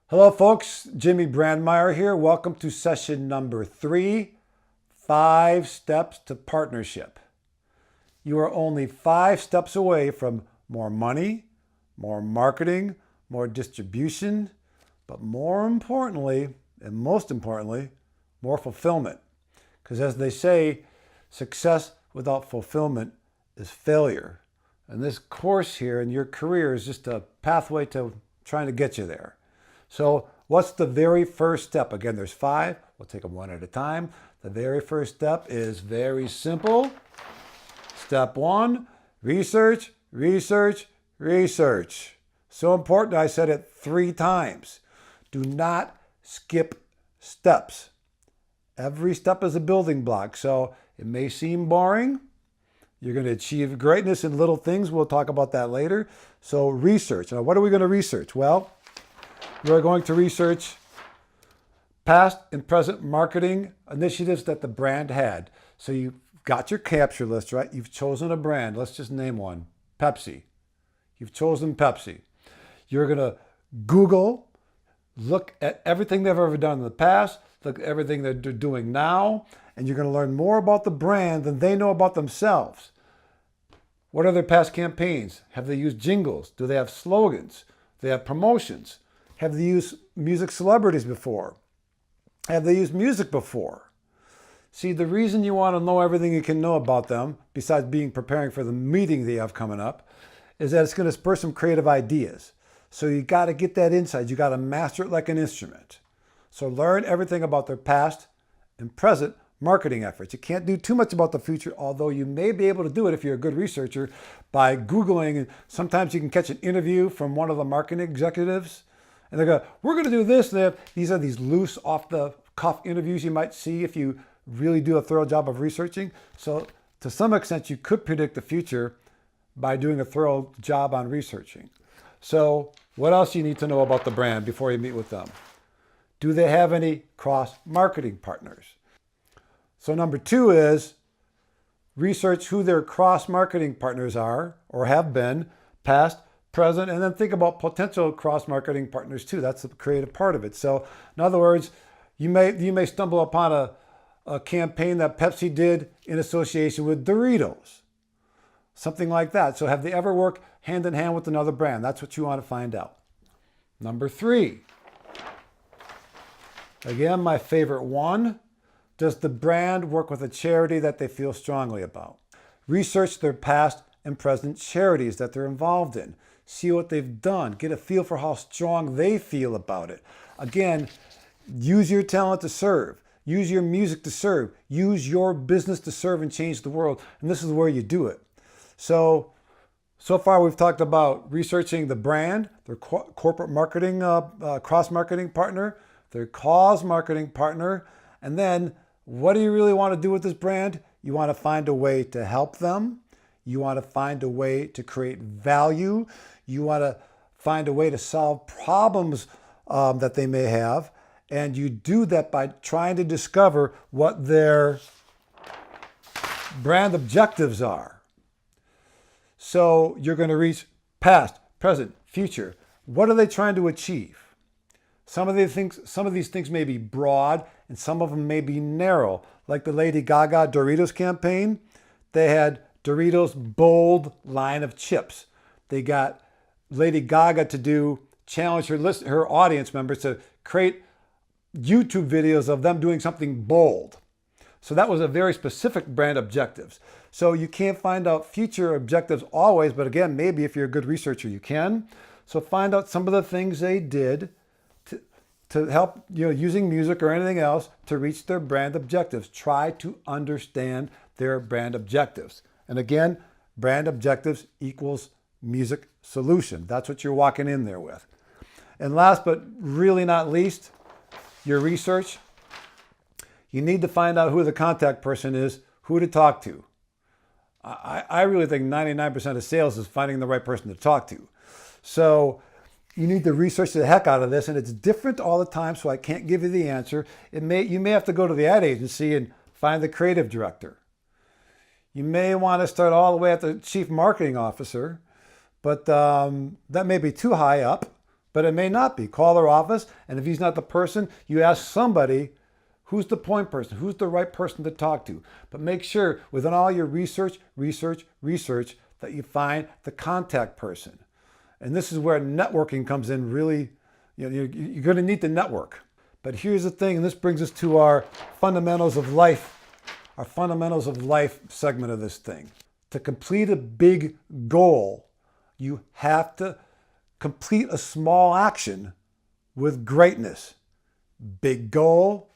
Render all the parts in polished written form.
Hello, folks. Jimmy Brandmeier here. Welcome to session number 3, 5 Steps to Partnership. You are only 5 steps away from more money, more marketing, more distribution, but more importantly, and most importantly, more fulfillment. Because as they say, success without fulfillment is failure. And this course here in your career is just a pathway to trying to get you there. So what's the very first step? Again, there's 5. We'll take them one at a time. The very first step is very simple. Step 1, research, research, research. So important, I said it 3 times. Do not skip steps. Every step is a building block. So it may seem boring. You're going to achieve greatness in little things. We'll talk about that later. So research. Now, what are we going to research? Well, we're going to research past and present marketing initiatives that the brand had. So you've got your capture list, right? You've chosen a brand. Let's just name one. Pepsi. You've chosen Pepsi. You're going to Google, look at everything they've ever done in the past, look at everything they're doing now, and you're going to learn more about the brand than they know about themselves. What are their past campaigns? Have they used jingles? Do they have slogans? Do they have promotions? Have they used music celebrities before? Have they used music before? See, the reason you want to know everything you can know about them, besides preparing for the meeting they have coming up, is that it's going to spur some creative ideas. So you got to get that insight. You got to master it like an instrument. So learn everything about their past and present marketing efforts. You can't do too much about the future, although you may be able to do it if you're a good researcher by Googling. And sometimes you can catch an interview from one of the marketing executives. And they go, we're going to do this. These are these loose, off-the-cuff interviews you might see if you really do a thorough job of researching. So to some extent, you could predict the future by doing a thorough job on researching. So what else do you need to know about the brand before you meet with them? Do they have any cross-marketing partners? So number 2 is research who their cross-marketing partners are or have been, past, present, and then think about potential cross-marketing partners too. That's the creative part of it. So in other words, you may stumble upon a campaign that Pepsi did in association with Doritos. Something like that. So have they ever worked hand in hand with another brand? That's what you want to find out. Number 3. Again, my favorite one. Does the brand work with a charity that they feel strongly about? Research their past and present charities that they're involved in. See what they've done. Get a feel for how strong they feel about it. Again, use your talent to serve. Use your music to serve. Use your business to serve and change the world. And this is where you do it. So far we've talked about researching the brand, their corporate marketing, cross-marketing partner, their cause marketing partner, and then what do you really want to do with this brand? You want to find a way to help them. You want to find a way to create value. You want to find a way to solve problems that they may have. And you do that by trying to discover what their brand objectives are. So you're going to reach past, present, future. What are they trying to achieve? Some of these things may be broad and some of them may be narrow. Like the Lady Gaga Doritos campaign, they had Doritos bold line of chips. They got Lady Gaga to challenge her audience members to create YouTube videos of them doing something bold. So that was a very specific brand objectives. So you can't find out future objectives always, but again, maybe if you're a good researcher, you can. So find out some of the things they did to help, using music or anything else to reach their brand objectives. Try to understand their brand objectives. And again, brand objectives equals music solution. That's what you're walking in there with. And last but really not least, your research. You need to find out who the contact person is, who to talk to. I really think 99% of sales is finding the right person to talk to. So you need to research the heck out of this, and it's different all the time, so I can't give you the answer. You may have to go to the ad agency and find the creative director. You may want to start all the way at the chief marketing officer, but that may be too high up. but it may not be. Call their office, and if he's not the person, you ask somebody who's the point person, who's the right person to talk to. But make sure within all your research, that you find the contact person. And this is where networking comes in really, you're going to need to network. But here's the thing, and this brings us to our fundamentals of life segment of this thing. To complete a big goal, you have to complete a small action with greatness. Big goal,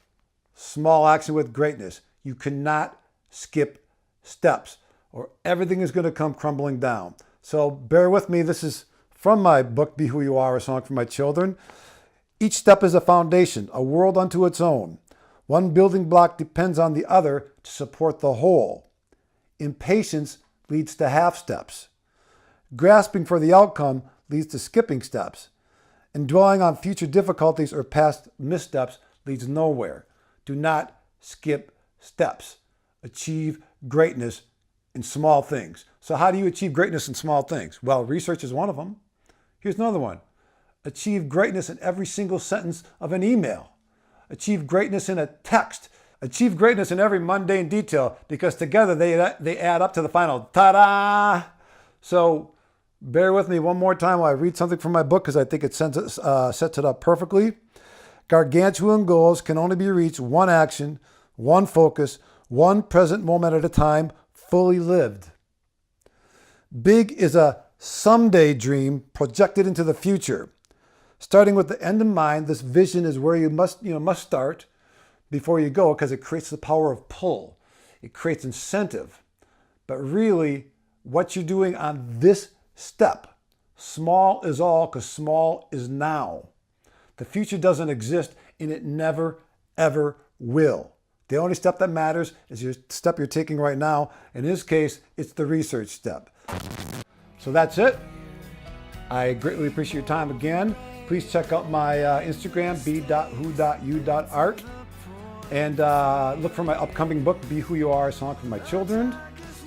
small action with greatness. You cannot skip steps or everything is going to come crumbling down. So bear with me. This is from my book, Be Who You Are, A Song for My Children. Each step is a foundation, a world unto its own. One building block depends on the other to support the whole. Impatience leads to half steps. Grasping for the outcome leads to skipping steps. And dwelling on future difficulties or past missteps leads nowhere. Do not skip steps. Achieve greatness in small things. So how do you achieve greatness in small things? Well, research is one of them. Here's another one. Achieve greatness in every single sentence of an email. Achieve greatness in a text. Achieve greatness in every mundane detail, because together they add up to the final ta-da! So bear with me one more time while I read something from my book, because I think it sets it up perfectly. Gargantuan goals can only be reached one action, one focus, one present moment at a time, fully lived. Big is a someday dream projected into the future. Starting with the end in mind, this vision is where you must start before you go, because it creates the power of pull. It creates incentive. But really, what you're doing on this step, small is all, because small is now. The future doesn't exist, and it never, ever will. The only step that matters is your step you're taking right now. In this case, it's the research step. So that's it. I greatly appreciate your time again. Please check out my Instagram, b.who.u.art. And look for my upcoming book, Be Who You Are, A Song for My Children.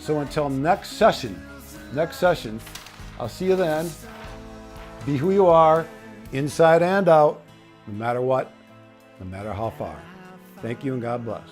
So until next session, I'll see you then. Be who you are, inside and out, no matter what, no matter how far. Thank you and God bless.